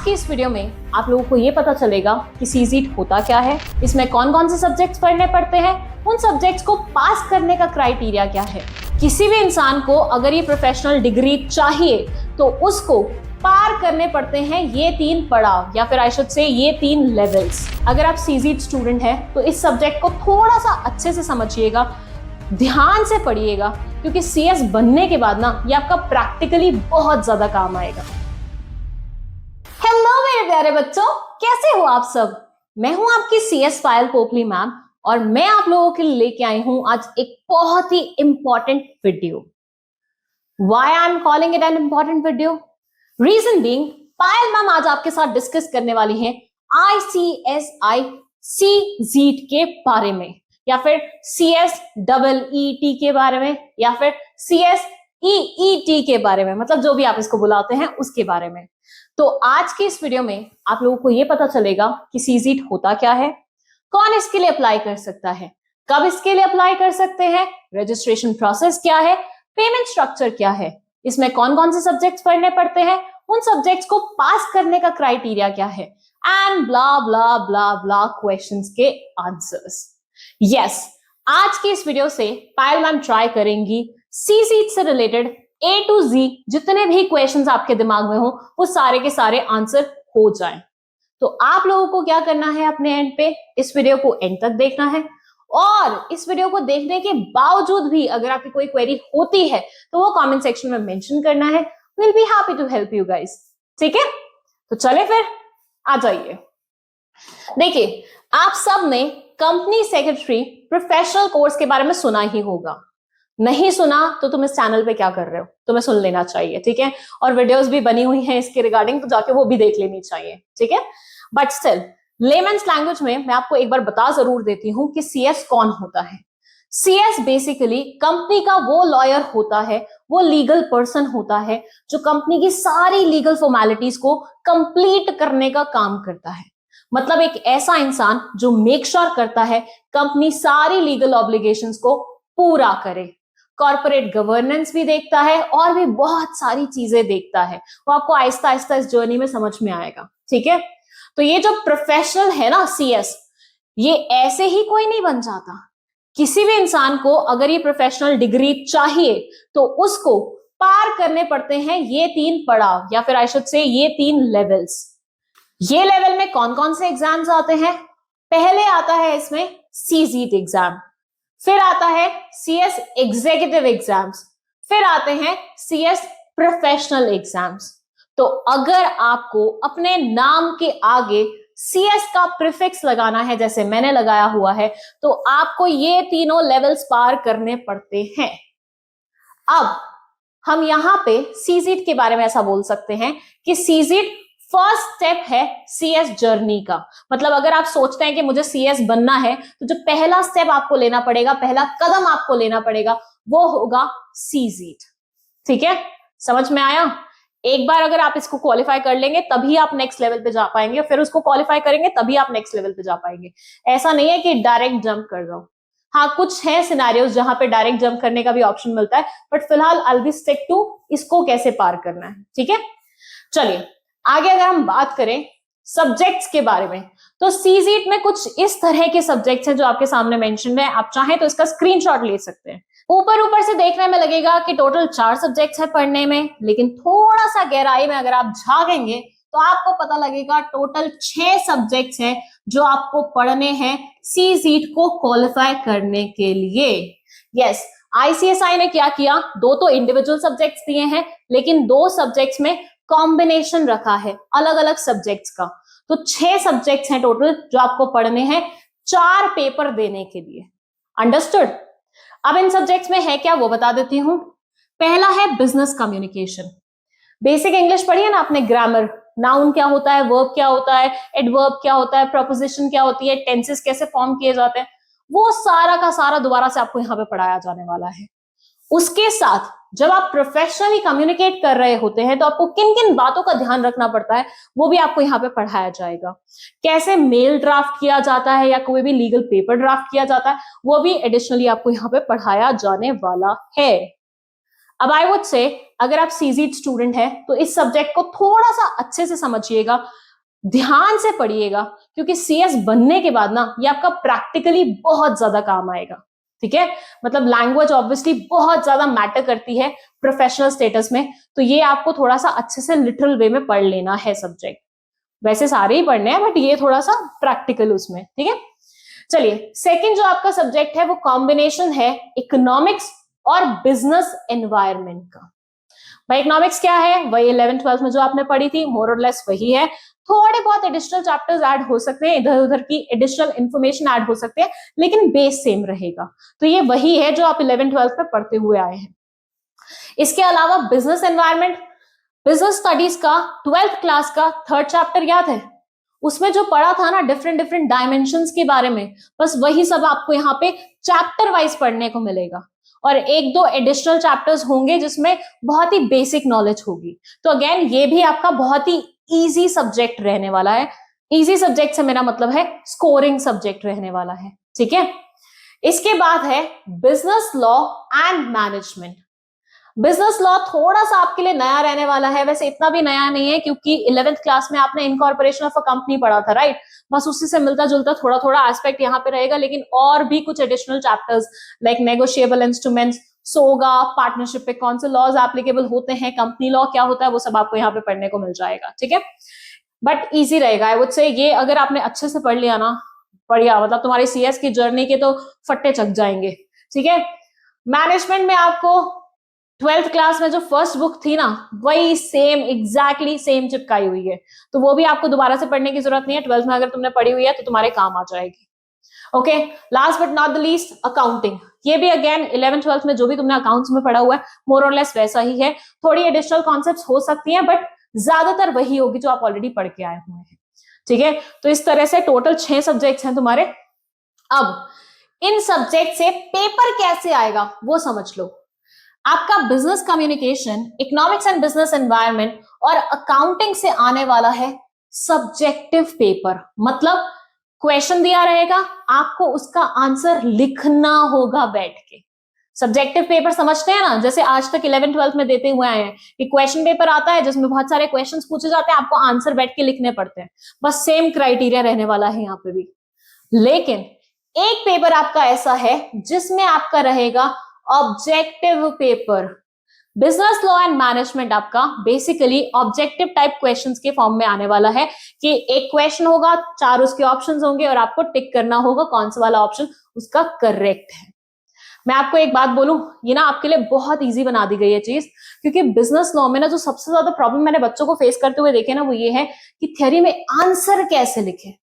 की इस वीडियो में आप लोगों को ये पता चलेगा कि सीजीट होता क्या है, इसमें कौन कौन से सब्जेक्ट्स पढ़ने पड़ते हैं, उन सब्जेक्ट्स को पास करने का क्राइटेरिया क्या है। किसी भी इंसान को अगर ये प्रोफेशनल डिग्री चाहिए तो उसको पार करने पड़ते हैं ये 3 पड़ाव, या फिर आई शुड से ये 3 लेवल्स। अगर आप सीजीट स्टूडेंट हैं तो इस सब्जेक्ट को थोड़ा सा अच्छे से समझिएगा, ध्यान से पढ़िएगा, क्योंकि सीएस बनने के बाद ना ये आपका प्रैक्टिकली बहुत ज्यादा काम आएगा। हेलो मेरे प्यारे बच्चों, कैसे हो आप सब। मैं हूं आपकी सीएस पायल पोपली मैम और मैं आप लोगों के लिए लेके आई हूं आज एक बहुत ही important video. Why I am calling it an important video? Reason being, Payal ma'am आज आपके साथ डिस्कस करने वाली हैं ICSI CGET के बारे में, या फिर CSEET के बारे में, या फिर CSEET के बारे में, मतलब जो भी आप इसको बुलाते हैं उसके बारे में। तो आज की इस वीडियो में आप लोगों को यह पता चलेगा कि सीजीट होता क्या है, कौन इसके लिए अप्लाई कर सकता है, कब इसके लिए अप्लाई कर सकते हैं, रजिस्ट्रेशन प्रोसेस क्या है, पेमेंट स्ट्रक्चर क्या है, इसमें कौन कौन से सब्जेक्ट्स पढ़ने पड़ते हैं, उन सब्जेक्ट्स को पास करने का क्राइटेरिया क्या है, and blah blah blah blah questions के आंसर्स। यस, आज की इस वीडियो से पायल मैम ट्राई करेंगी सीजीट से रिलेटेड A to Z जितने भी क्वेश्चंस आपके दिमाग में हो वो सारे के सारे आंसर हो जाएं। तो आप लोगों को क्या करना है, अपने एंड पे इस वीडियो को एंड तक देखना है, और इस वीडियो को देखने के बावजूद भी अगर आपकी कोई क्वेरी होती है तो वो कमेंट सेक्शन में मेंशन करना है। Will be happy to help you guys. ठीक है, तो चले फिर आ जाइए। देखिए, आप सब ने कंपनी सेक्रेटरी प्रोफेशनल कोर्स के बारे में सुना ही होगा। नहीं सुना तो तुम इस चैनल पे क्या कर रहे हो, तुम्हें सुन लेना चाहिए। ठीक है, और वीडियोस भी बनी हुई हैं इसके रिगार्डिंग, तो जाके वो भी देख लेनी चाहिए। ठीक है, बट स्टिल लेमन्स लैंग्वेज में मैं आपको एक बार बता जरूर देती हूं कि सीएस कौन होता है। सीएस बेसिकली कंपनी का वो लॉयर होता है, वो लीगल पर्सन होता है जो कंपनी की सारी लीगल फॉर्मेलिटीज को कंप्लीट करने का काम करता है। मतलब एक ऐसा इंसान जो मेक श्योर करता है कंपनी सारी लीगल ऑब्लिगेशंस को पूरा करे, कॉर्पोरेट गवर्नेंस भी देखता है और भी बहुत सारी चीजें देखता है। वो आपको आहिस्ता आहिस्ता इस जर्नी में समझ में आएगा। ठीक है, तो ये जो प्रोफेशनल है ना सीएस, ये ऐसे ही कोई नहीं बन जाता। किसी भी इंसान को अगर ये प्रोफेशनल डिग्री चाहिए तो उसको पार करने पड़ते हैं ये 3 पड़ाव, या फिर आई शुड से ये 3 लेवल्स। ये लेवल में कौन कौन से एग्जाम्स आते हैं? पहले आता है इसमें सीजीट एग्जाम, फिर आता है सीएस एग्जीक्यूटिव एग्जाम्स, फिर आते हैं सीएस प्रोफेशनल एग्जाम्स। तो अगर आपको अपने नाम के आगे सीएस का प्रीफिक्स लगाना है, जैसे मैंने लगाया हुआ है, तो आपको ये तीनों लेवल्स पार करने पड़ते हैं। अब हम यहां पे सीजीट के बारे में ऐसा बोल सकते हैं कि सीजीट फर्स्ट स्टेप है सीएस जर्नी का। मतलब अगर आप सोचते हैं कि मुझे सीएस बनना है तो जो पहला स्टेप आपको लेना पड़ेगा, पहला कदम आपको लेना पड़ेगा, वो होगा सीजीट। ठीक है, समझ में आया? एक बार अगर आप इसको क्वालिफाई कर लेंगे तभी आप नेक्स्ट लेवल पे जा पाएंगे, फिर उसको क्वालिफाई करेंगे तभी आप नेक्स्ट लेवल पे जा पाएंगे। ऐसा नहीं है कि डायरेक्ट जंप कर जाओ। हाँ, कुछ है सिनेरियोज जहां पे डायरेक्ट जंप करने का भी ऑप्शन मिलता है, बट फिलहाल आई विल स्टिक टू इसको कैसे पार करना है। ठीक है, चलिए आगे अगर हम बात करें सब्जेक्ट्स के बारे में, तो सीजीट में कुछ इस तरह के सब्जेक्ट्स हैं जो आपके सामने मेंशन है। आप चाहें तो इसका स्क्रीनशॉट ले सकते हैं। ऊपर से देखने में लगेगा कि टोटल 4 सब्जेक्ट्स है पढ़ने में, लेकिन थोड़ा सा गहराई में अगर आप झांकेंगे तो आपको पता लगेगा टोटल 6 सब्जेक्ट्स हैं जो आपको पढ़ने हैं सीजीट को क्वालिफाई करने के लिए। यस, आईसीएसआई ने क्या किया, 2 तो इंडिविजुअल सब्जेक्ट्स दिए हैं, लेकिन 2 सब्जेक्ट्स में कॉम्बिनेशन रखा है अलग अलग सब्जेक्ट्स का। तो 6 सब्जेक्ट्स हैं टोटल जो आपको पढ़ने हैं 4 पेपर देने के लिए। अंडरस्टूड? अब इन सब्जेक्ट्स में है क्या वो बता देती हूं। पहला है बिजनेस कम्युनिकेशन। बेसिक इंग्लिश पढ़ी है ना आपने, ग्रामर, नाउन क्या होता है, वर्ब क्या होता है, एडवर्ब क्या होता है, प्रोपोजिशन क्या होती है, टेंसेस कैसे फॉर्म किए जाते हैं, वो सारा का सारा दोबारा से आपको यहाँ पे पढ़ाया जाने वाला है। उसके साथ जब आप प्रोफेशनली कम्युनिकेट कर रहे होते हैं तो आपको किन किन बातों का ध्यान रखना पड़ता है वो भी आपको यहाँ पे पढ़ाया जाएगा। कैसे मेल ड्राफ्ट किया जाता है या कोई भी लीगल पेपर ड्राफ्ट किया जाता है वो भी एडिशनली आपको यहाँ पे पढ़ाया जाने वाला है। अब आई वुड से अगर आप सीजीट स्टूडेंट है तो इस सब्जेक्ट को थोड़ा सा अच्छे से समझिएगा, ध्यान से पढ़िएगा, क्योंकि सीएस बनने के बाद ना ये आपका प्रैक्टिकली बहुत ज्यादा काम आएगा। ठीक है, मतलब लैंग्वेज ऑब्वियसली बहुत ज्यादा मैटर करती है प्रोफेशनल स्टेटस में, तो ये आपको थोड़ा सा अच्छे से लिटरल वे में पढ़ लेना है सब्जेक्ट। वैसे सारे ही पढ़ने हैं बट ये थोड़ा सा प्रैक्टिकल उसमें। ठीक है, चलिए सेकंड जो आपका सब्जेक्ट है वो कॉम्बिनेशन है इकोनॉमिक्स और बिजनेस एनवायरनमेंट का। भाई इकोनॉमिक्स क्या है, वही 11th 12th में जो आपने पढ़ी थी, मोर और लेस वही है। थोड़े बहुत एडिशनल चैप्टर्स ऐड हो सकते हैं, इधर उधर की एडिशनल इंफॉर्मेशन ऐड हो सकते हैं, लेकिन बेस सेम रहेगा। तो ये वही है जो आप 11th 12th में पढ़ते हुए आए हैं। इसके अलावा बिजनेस एनवायरनमेंट, बिजनेस स्टडीज का 12th क्लास का 3rd चैप्टर याद है, उसमें जो पढ़ा था ना डिफरेंट डिफरेंट डायमेंशंस के बारे में, बस वही सब आपको यहाँ पे चैप्टर वाइज पढ़ने को मिलेगा। और एक दो एडिशनल चैप्टर्स होंगे जिसमें बहुत ही बेसिक नॉलेज होगी। तो अगेन ये भी आपका बहुत ही इजी सब्जेक्ट रहने वाला है। इजी सब्जेक्ट से मेरा मतलब है स्कोरिंग सब्जेक्ट रहने वाला है। ठीक है, इसके बाद है business law and management. Business law थोड़ा सा आपके लिए नया रहने वाला है, वैसे इतना भी नया नहीं है क्योंकि 11th क्लास में आपने इनकॉर्पोरेशन ऑफ अ कंपनी पढ़ा था, राइट। बस उसी से मिलता जुलता थोड़ा थोड़ा एस्पेक्ट यहाँ पे रहेगा, लेकिन और भी कुछ additional chapters like negotiable instruments, SOGA, partnership पे कौन से लॉज एप्लीकेबल होते हैं, कंपनी लॉ क्या होता है, वो सब आपको यहाँ पे पढ़ने को मिल जाएगा। ठीक है, बट ईजी रहेगा आई वुड से। ये अगर आपने अच्छे से पढ़ लिया ना, बढ़िया, मतलब तुम्हारी सीएस की जर्नी के तो फट्टे चक जाएंगे। ठीक है, मैनेजमेंट में आपको 12th क्लास में जो फर्स्ट बुक थी ना, वही सेम एग्जैक्टली सेम चिपकाई हुई है, तो वो भी आपको दोबारा से पढ़ने की जरूरत नहीं है। 12th में अगर तुमने पढ़ी हुई है तो तुम्हारे काम आ जाएगी। Okay, last but not the least accounting. ये भी अगेन 11th 12th में जो भी तुमने अकाउंट्स में पढ़ा हुआ है मोर और लेस वैसा ही है। थोड़ी एडिशनल कॉन्सेप्ट्स हो सकती हैं बट ज्यादातर वही होगी जो आप ऑलरेडी पढ़ के आए हुए हैं। ठीक है, तो इस तरह से टोटल 6 सब्जेक्ट्स हैं तुम्हारे। अब इन सब्जेक्ट से पेपर कैसे आएगा वो समझ लो। आपका business communication, economics and business environment और अकाउंटिंग से आने वाला है सब्जेक्टिव पेपर। मतलब क्वेश्चन दिया रहेगा, आपको उसका आंसर लिखना होगा बैठ के। सब्जेक्टिव पेपर समझते हैं ना, जैसे आज तक 11th 12th में देते हुए आए हैं कि क्वेश्चन पेपर आता है जिसमें बहुत सारे क्वेश्चंस पूछे जाते हैं, आपको आंसर बैठ के लिखने पड़ते हैं। बस सेम क्राइटेरिया रहने वाला है यहाँ पे भी। लेकिन एक पेपर आपका ऐसा है जिसमें आपका रहेगा objective paper. Business law and management आपका बेसिकली ऑब्जेक्टिव टाइप क्वेश्चंस के फॉर्म में आने वाला है कि एक क्वेश्चन होगा, 4 उसके ऑप्शंस होंगे और आपको टिक करना होगा कौन सा वाला ऑप्शन उसका करेक्ट है। मैं आपको एक बात बोलूं, ये ना आपके लिए बहुत इजी बना दी गई है चीज, क्योंकि बिजनेस लॉ में ना जो सबसे ज्यादा प्रॉब्लम मैंने बच्चों को फेस करते हुए देखे ना, वो ये है कि थ्योरी में आंसर कैसे लिखे।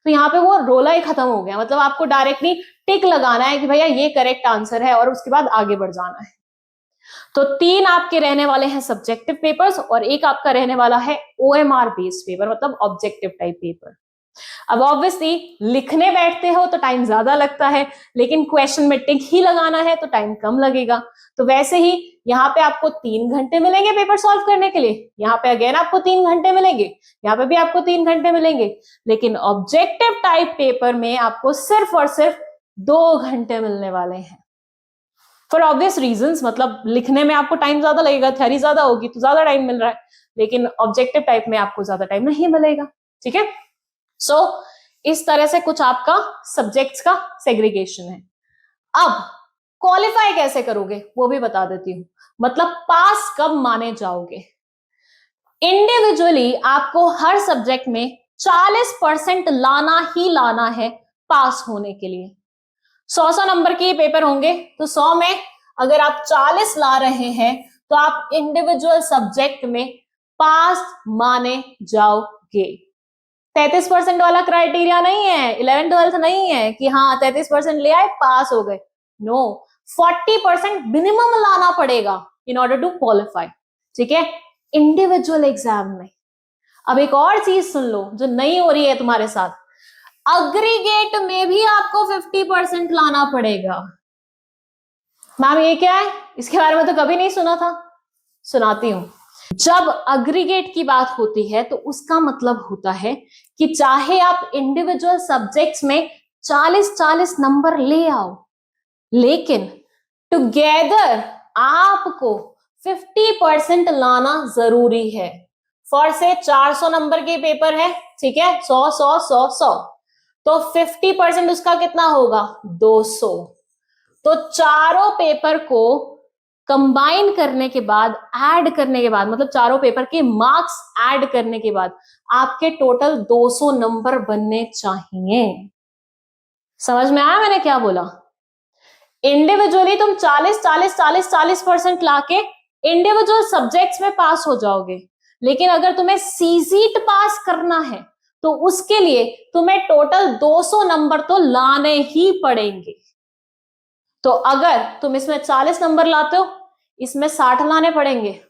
तो यहाँ पे वो रोला ही खत्म हो गया। मतलब आपको डायरेक्टली टिक लगाना है कि भैया ये करेक्ट आंसर है और उसके बाद आगे बढ़ जाना है। तो 3 आपके रहने वाले हैं सब्जेक्टिव पेपर्स और एक आपका रहने वाला है ओएमआर बेस्ड पेपर, मतलब ऑब्जेक्टिव टाइप पेपर। अब ऑब्वियसली लिखने बैठते हो तो टाइम ज्यादा लगता है, लेकिन क्वेश्चन में टिक ही लगाना है तो टाइम कम लगेगा। तो वैसे ही यहाँ पे आपको 3 घंटे मिलेंगे पेपर सॉल्व करने के लिए, यहाँ पे अगेन आपको 3 घंटे मिलेंगे, यहाँ पे भी आपको 3 घंटे मिलेंगे। लेकिन ऑब्जेक्टिव टाइप पेपर में आपको सिर्फ और सिर्फ 2 घंटे मिलने वाले हैं, फॉर ऑब्वियस रीजंस। मतलब लिखने में आपको टाइम ज्यादा लगेगा, थ्योरी ज्यादा होगी तो ज्यादा टाइम मिल रहा है, लेकिन ऑब्जेक्टिव टाइप में आपको ज्यादा टाइम नहीं मिलेगा। ठीक है, सो इस तरह से कुछ आपका सब्जेक्ट्स का सेग्रीगेशन है। अब क्वालिफाई कैसे करोगे वो भी बता देती हूं, मतलब पास कब माने जाओगे। इंडिविजुअली आपको हर सब्जेक्ट में 40% लाना ही लाना है पास होने के लिए। 100 नंबर के पेपर होंगे तो 100 में अगर आप 40 ला रहे हैं तो आप इंडिविजुअल सब्जेक्ट में पास माने जाओगे। 33% वाला क्राइटेरिया नहीं है, 11th 12th नहीं है कि हाँ 33% ले आए पास हो गए। नो, 40% मिनिमम लाना पड़ेगा इन ऑर्डर टू क्वालिफाई। ठीक है, इंडिविजुअल एग्जाम में। अब एक और चीज सुन लो जो नहीं हो रही है तुम्हारे साथ, अग्रीगेट में भी आपको 50% लाना पड़ेगा। मैम ये क्या है, इसके बारे में तो कभी नहीं सुना था, सुनाती हूं। जब अग्रीगेट की बात होती है तो उसका मतलब होता है कि चाहे आप इंडिविजुअल सब्जेक्ट्स में 40-40 नंबर ले आओ, लेकिन टुगेदर आपको 50% लाना जरूरी है। फॉर से 400 नंबर के पेपर है, ठीक है, 100 100 100 100, तो 50% उसका कितना होगा, 200। तो चारों पेपर को कंबाइन करने के बाद, ऐड करने के बाद, मतलब चारों पेपर के मार्क्स ऐड करने के बाद आपके टोटल 200 नंबर बनने चाहिए। समझ में आया मैंने क्या बोला? इंडिविजुअली तुम 40% लाके इंडिविजुअल सब्जेक्ट्स में पास हो जाओगे, लेकिन अगर तुम्हें सीजीट पास करना है तो उसके लिए तुम्हें टोटल 200 नंबर तो लाने ही पड़ेंगे। तो अगर तुम इसमें 40 नंबर लाते हो, इसमें 60 लाने पड़ेंगे,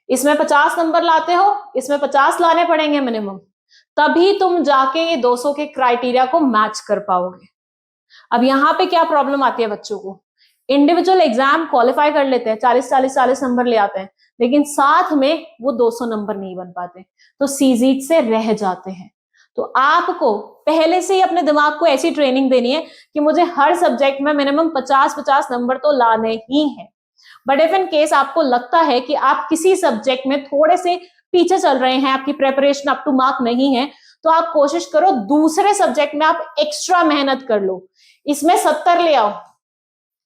इसमें 50 नंबर लाते हो, इसमें 50 लाने पड़ेंगे मिनिमम, तभी तुम जाके ये 200 के क्राइटेरिया को मैच कर पाओगे। अब यहां पे क्या प्रॉब्लम आती है बच्चों को, इंडिविजुअल एग्जाम क्वालिफाई कर लेते हैं, 40 नंबर ले आते हैं, लेकिन साथ में वो 200 नंबर नहीं बन पाते, तो सीजीट से रह जाते हैं। तो आपको पहले से ही अपने दिमाग को ऐसी ट्रेनिंग देनी है कि मुझे हर सब्जेक्ट में मिनिमम 50 नंबर तो लाने ही हैं। बट इफ इन केस आपको लगता है कि आप किसी सब्जेक्ट में थोड़े से पीछे चल रहे हैं, आपकी प्रेपरेशन अप टू मार्क नहीं है, तो आप कोशिश करो दूसरे सब्जेक्ट में आप एक्स्ट्रा मेहनत कर लो, इसमें 70 ले आओ,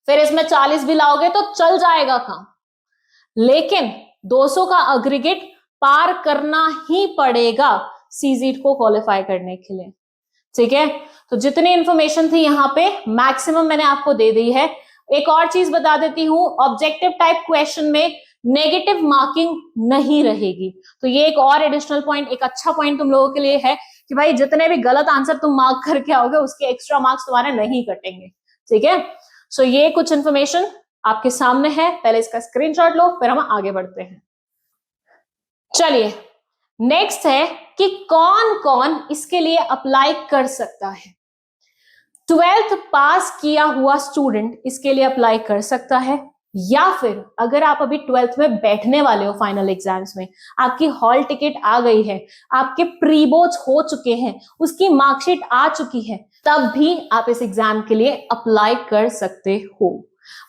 फिर इसमें 40 भी लाओगे तो चल जाएगा काम, लेकिन 200 का अग्रीगेट पार करना ही पड़ेगा सीजीट को क्वालिफाई करने के लिए। ठीक है, तो जितनी इंफॉर्मेशन थी यहां पे मैक्सिमम मैंने आपको दे दी है। एक और चीज बता देती हूं, ऑब्जेक्टिव टाइप क्वेश्चन में नेगेटिव मार्किंग नहीं रहेगी। तो ये एक और एडिशनल पॉइंट, एक अच्छा पॉइंट तुम लोगों के लिए है कि भाई जितने भी गलत आंसर तुम मार्क करके आओगे उसके एक्स्ट्रा मार्क्स तुम्हारे नहीं कटेंगे। ठीक है, सो ये कुछ इंफॉर्मेशन आपके सामने है, पहले इसका स्क्रीनशॉट लो, फिर हम आगे बढ़ते हैं। चलिए नेक्स्ट है कि कौन कौन इसके लिए अप्लाई कर सकता है। 12th पास किया हुआ स्टूडेंट इसके लिए अप्लाई कर सकता है, या फिर अगर आप अभी 12th में बैठने वाले हो फाइनल एग्जाम्स में, आपकी हॉल टिकट आ गई है, आपके प्री बोर्ड्स हो चुके हैं, उसकी मार्कशीट आ चुकी है, तब भी आप इस एग्जाम के लिए अप्लाई कर सकते हो।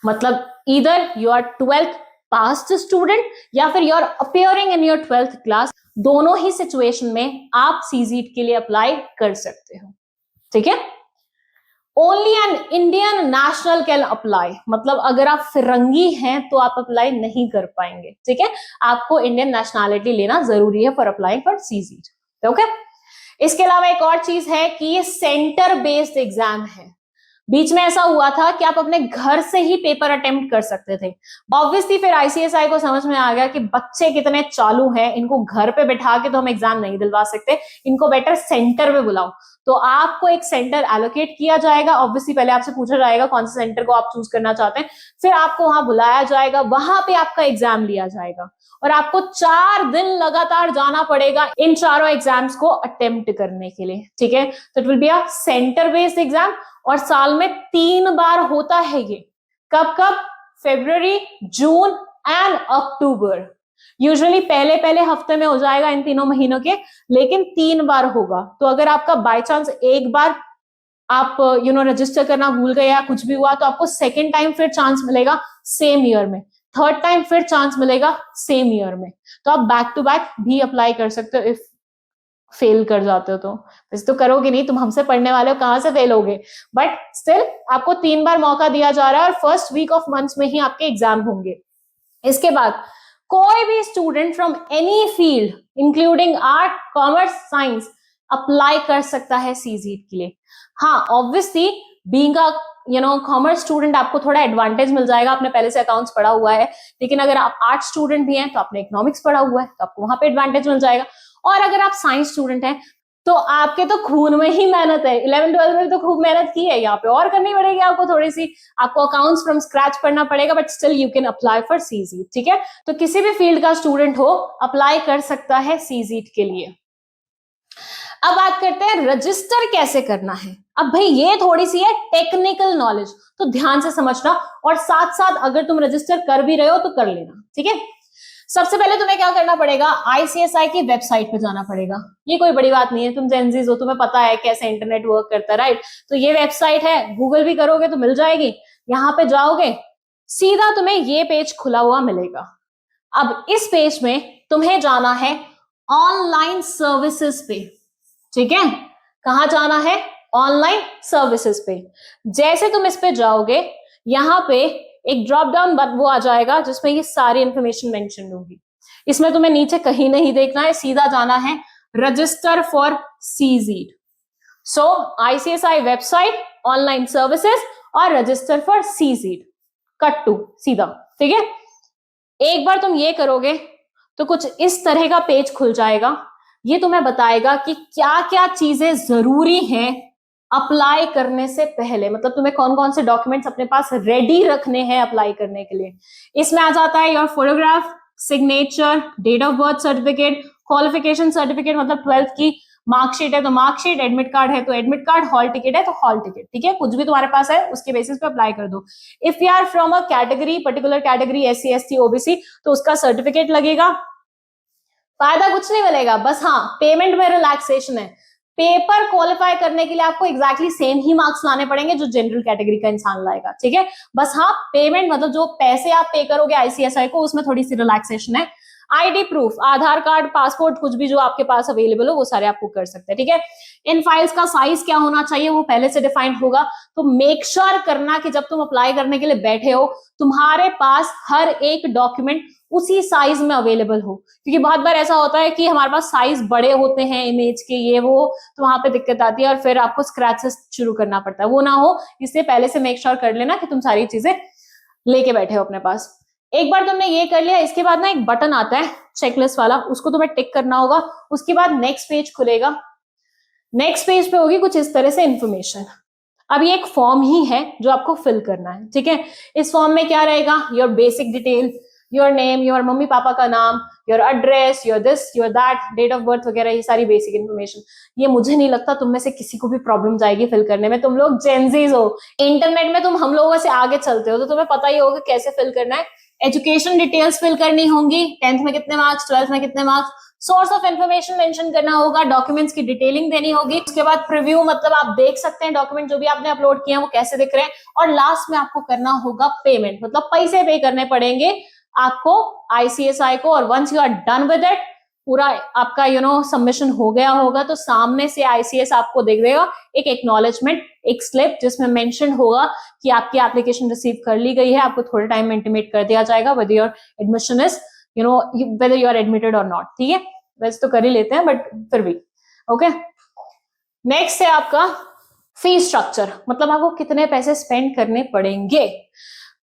मतलब either you are 12th passed student या फिर you are appearing in your 12th class, दोनों ही सिचुएशन में आप सीजीट के लिए अप्लाई कर सकते हो। ठीक है, only an Indian national can apply, मतलब अगर आप फिरंगी हैं तो आप अप्लाई नहीं कर पाएंगे। ठीक है, आपको इंडियन नेशनैलिटी लेना जरूरी है फॉर अप्लाइंग फॉर सीजीट। ओके, इसके अलावा एक और चीज है कि ये सेंटर बेस्ड एग्जाम है। बीच में ऐसा हुआ था कि आप अपने घर से ही पेपर अटेम्प्ट कर सकते थे, ऑब्वियसली फिर आईसीएसआई को समझ में आ गया कि बच्चे कितने चालू हैं, इनको घर पे बैठा के तो हम एग्जाम नहीं दिलवा सकते, इनको बेटर सेंटर में बुलाओ। तो आपको एक सेंटर एलोकेट किया जाएगा, ऑब्वियसली पहले आपसे पूछा जाएगा कौन से सेंटर को आप चूज करना चाहते हैं, फिर आपको वहां बुलाया जाएगा, वहां पे आपका एग्जाम लिया जाएगा और आपको 4 दिन लगातार जाना पड़ेगा इन चारों एग्जाम्स को अटेम्प्ट करने के लिए। ठीक है, तो it will be a centre based exam और साल में 3 बार होता है ये। कब कब? फरवरी, जून एंड अक्टूबर। यूजुअली पहले पहले हफ्ते में हो जाएगा इन तीनों महीनों के, लेकिन 3 बार होगा। तो अगर आपका बाय चांस एक बार आप रजिस्टर करना भूल गए या कुछ भी हुआ, तो आपको सेकेंड टाइम फिर चांस मिलेगा सेम ईयर में, थर्ड टाइम फिर चांस मिलेगा सेम ईयर में। तो आप बैक टू बैक भी अप्लाई कर सकते हो इफ फेल कर जाते हो तो। वैसे तो करोगे नहीं, तुम हमसे पढ़ने वाले हो, कहां से फेल होगे, बट स्टिल आपको 3 बार मौका दिया जा रहा है और फर्स्ट वीक ऑफ मंथ्स में ही आपके एग्जाम होंगे। इसके बाद कोई भी student from any field including art, commerce, science apply कर सकता है सीजीट के लिए। हाँ, obviously being a commerce student आपको थोड़ा एडवांटेज मिल जाएगा, आपने पहले से अकाउंट्स पढ़ा हुआ है, लेकिन अगर आप आर्ट स्टूडेंट भी हैं तो आपने इकोनॉमिक्स पढ़ा हुआ है, तो आपको वहां पे एडवांटेज मिल जाएगा। और अगर आप साइंस स्टूडेंट हैं तो आपके तो खून में ही मेहनत है, 11th-12th में तो खूब मेहनत की है, यहाँ पे और करनी पड़ेगी आपको थोड़ी सी, आपको अकाउंट्स फ्रॉम स्क्रैच पढ़ना पड़ेगा, but still you can apply for CSEET. ठीक है, तो किसी भी फील्ड का स्टूडेंट हो अप्लाई कर सकता है सीजीट के लिए। अब बात करते हैं रजिस्टर कैसे करना है। अब भाई ये थोड़ी सी है टेक्निकल नॉलेज, तो ध्यान से समझना, और साथ साथ अगर तुम रजिस्टर कर भी रहे हो तो कर लेना। ठीक है, सबसे पहले तुम्हें क्या करना पड़ेगा, आईसीएसआई की वेबसाइट पे जाना पड़ेगा। ये कोई बड़ी बात नहीं है, तुम जेनजीज हो, तुम्हें पता है कैसे इंटरनेट वर्क करता है, राइट। तो ये वेबसाइट है, गूगल भी करोगे तो मिल जाएगी। यहाँ पे जाओगे, सीधा तुम्हें ये पेज खुला हुआ मिलेगा। अब इस पेज में तुम्हें जाना है ऑनलाइन सर्विसेज पे, ठीक है। कहां जाना है? ऑनलाइन सर्विसेज पे। जैसे तुम इस पे जाओगे, यहां पे एक ड्रॉप डाउन वो आ जाएगा जिसमें ये सारी इंफॉर्मेशन मेंशन होगी। इसमें तुम्हें नीचे कहीं नहीं देखना है, सीधा जाना है register for CSEET. So ICSI website, online services और register for CSEET, cut to सीधा, ठीक है। एक बार तुम ये करोगे तो कुछ इस तरह का पेज खुल जाएगा। ये तुम्हें बताएगा कि क्या क्या चीजें जरूरी हैं अप्लाई करने से पहले, मतलब तुम्हें कौन कौन से डॉक्यूमेंट्स अपने पास रेडी रखने हैं अप्लाई करने के लिए। इसमें आ जाता है your photograph, signature, date of birth certificate, qualification certificate मतलब 12th की मार्कशीट है तो मार्कशीट, एडमिट कार्ड है तो एडमिट कार्ड, हॉल टिकट है तो हॉल टिकट, ठीक है। कुछ भी तुम्हारे पास है उसके बेसिस पे अप्लाई कर दो। If you are from a category, particular category, SC ST OBC, तो उसका सर्टिफिकेट लगेगा। फायदा कुछ नहीं मिलेगा, बस हाँ पेमेंट में रिलैक्सेशन है। पेपर क्वालिफाई करने के लिए आपको एग्जैक्टली सेम ही मार्क्स लाने पड़ेंगे जो जनरल कैटेगरी का इंसान लाएगा, ठीक है। बस हाँ पेमेंट मतलब जो पैसे आप पे करोगे आईसीएसआई को, उसमें थोड़ी सी रिलैक्सेशन है। आईडी प्रूफ, आधार कार्ड, पासपोर्ट, कुछ भी जो आपके पास अवेलेबल हो वो सारे आपको कर सकते हैं, ठीक है। इन फाइल्स का साइज क्या होना चाहिए वो पहले से डिफाइंड होगा, तो मेक श्योर करना कि जब तुम अप्लाई करने के लिए बैठे हो तुम्हारे पास हर एक डॉक्यूमेंट उसी साइज में अवेलेबल हो, क्योंकि बहुत बार ऐसा होता है कि हमारे पास साइज बड़े होते हैं इमेज के, ये वो, तो वहां पे दिक्कत आती है और फिर आपको स्क्रैच से शुरू करना पड़ता है। वो ना हो इसलिए पहले से मेक श्योर कर लेना कि तुम सारी चीजें लेके बैठे हो अपने पास। एक बार तुमने ये कर लिया, इसके बाद ना एक बटन आता है चेकलिस्ट वाला, उसको तुम्हें टिक करना होगा। उसके बाद नेक्स्ट पेज खुलेगा। नेक्स्ट पेज पे होगी कुछ इस तरह से इंफॉर्मेशन। अब ये एक फॉर्म ही है जो आपको फिल करना है, ठीक है। इस फॉर्म में क्या रहेगा? Your basic detail, your name, your mummy papa का नाम, your address, your this, your that, date of birth वगैरह, ये सारी बेसिक इन्फॉर्मेशन। ये मुझे नहीं लगता तुम में से किसी को भी प्रॉब्लम जाएगी फिल करने में। तुम लोग जेनजीज हो, इंटरनेट में तुम हम लोगों से आगे चलते हो, तो तुम्हें पता ही होगा कैसे फिल करना है। एजुकेशन डिटेल्स फिल करनी होंगी, 10th में कितने मार्क्स, 12th में कितने marks, source of information mention करना होगा, डॉक्यूमेंट्स की डिटेलिंग देनी होगी। उसके बाद प्रीव्यू मतलब आप देख सकते हैं डॉक्यूमेंट जो भी आपने अपलोड किए हैं वो कैसे दिख रहे हैं। और लास्ट में आपको करना होगा पेमेंट, मतलब पैसे पे करने पड़ेंगे आपको आईसीएसआई को। और once you are done with it, पूरा आपका सबमिशन हो गया होगा, तो सामने से आईसीएस आपको देख देगा एक एक्नॉलेजमेंट, एक स्लिप जिसमें मेंशन होगा कि आपकी एप्लीकेशन रिसीव कर ली गई है। आपको थोड़े टाइम में इंटीमेट कर दिया जाएगा whether your admission is whether you are admitted or not, ठीक है। वैसे तो कर ही लेते हैं बट फिर भी ओके। नेक्स्ट है आपका फी स्ट्रक्चर, मतलब आपको कितने पैसे स्पेंड करने पड़ेंगे।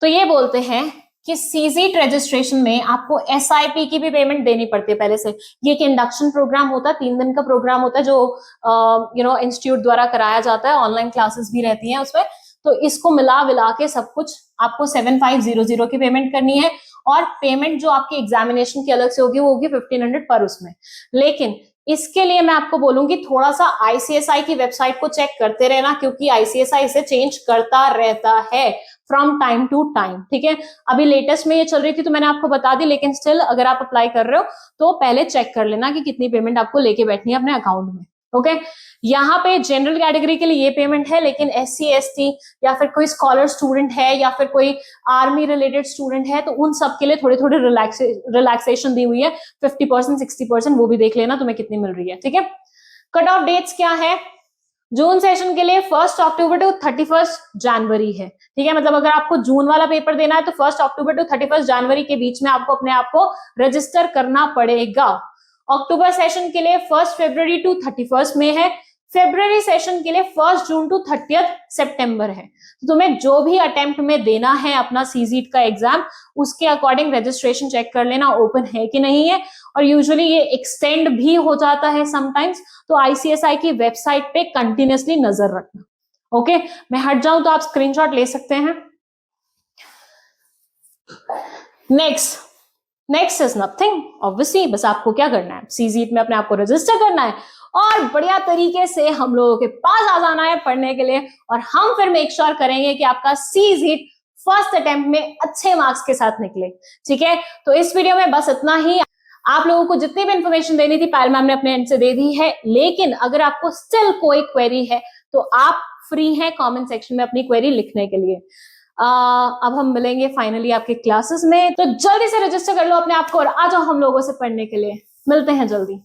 तो ये बोलते हैं कि सीजीट रजिस्ट्रेशन में आपको एसआईपी की भी पेमेंट देनी पड़ती है पहले से। ये एक इंडक्शन प्रोग्राम होता है, 3 दिन का प्रोग्राम होता है जो इंस्टीट्यूट द्वारा कराया जाता है, ऑनलाइन क्लासेस भी रहती हैं उसमें। तो इसको मिला विला के सब कुछ आपको 7500 की पेमेंट करनी है। और पेमेंट जो आपकी एग्जामिनेशन की अलग से होगी वो होगी 1500 पर उसमें। लेकिन इसके लिए मैं आपको बोलूंगी थोड़ा सा आईसीएसआई की वेबसाइट को चेक करते रहना, क्योंकि आईसीएसआई इसे चेंज करता रहता है फ्रॉम टाइम टू टाइम, ठीक है। अभी लेटेस्ट में ये चल रही थी तो मैंने आपको बता दी, लेकिन स्टिल अगर आप अप्लाई कर रहे हो तो पहले चेक कर लेना कि कितनी पेमेंट आपको लेके बैठनी है अपने अकाउंट में, ओके। यहाँ पे जनरल कैटेगरी के लिए ये पेमेंट है, लेकिन SC ST या फिर कोई स्कॉलर स्टूडेंट है या फिर कोई आर्मी रिलेटेड स्टूडेंट है तो उन सब के लिए थोड़ी थोड़ी रिलैक्सेशन दी हुई है, 50% 60%, वो भी देख लेना तुम्हें कितनी मिल रही है, ठीक है। कट ऑफ डेट्स क्या है? जून सेशन के लिए 1 अक्टूबर टू 31 जनवरी है, ठीक है। मतलब अगर आपको जून वाला पेपर देना है तो 1 अक्टूबर टू 31 जनवरी के बीच में आपको अपने आप को रजिस्टर करना पड़ेगा। अक्टूबर सेशन के लिए 1 फरवरी टू 31 में है। फरवरी सेशन के लिए 1 जून टू 30 सितंबर है। तो तुम्हें जो भी अटेम्प्ट में देना है अपना सीजीट का एग्जाम, उसके अकॉर्डिंग रजिस्ट्रेशन चेक कर लेना ओपन है कि नहीं है। और यूजुअली ये एक्सटेंड भी हो जाता है समटाइम्स, तो आईसीएसआई की वेबसाइट पे कंटिन्यूअसली नजर रखना, ओके। मैं हट जाऊं तो आप स्क्रीनशॉट ले सकते हैं। नेक्स्ट इज नथिंग, ऑब्वियसली बस आपको क्या करना है, सीजीट में अपने आप को रजिस्टर करना है और बढ़िया तरीके से हम लोगों के पास आ जाना है पढ़ने के लिए। और हम फिर मेक श्योर करेंगे कि आपका सीजीट फर्स्ट अटेम्प्ट में अच्छे मार्क्स के साथ निकले, ठीक है। तो इस वीडियो में बस इतना ही। आप लोगों को जितनी भी इंफॉर्मेशन देनी थी पायल मैम ने अपने एंड से दे दी है, लेकिन अगर आपको स्टिल कोई क्वेरी है तो आप फ्री हैं कमेंट सेक्शन में अपनी क्वेरी लिखने के लिए। अब हम मिलेंगे फाइनली आपके क्लासेस में, तो जल्दी से रजिस्टर कर लो अपने आप को और आ जाओ हम लोगों से पढ़ने के लिए। मिलते हैं जल्दी।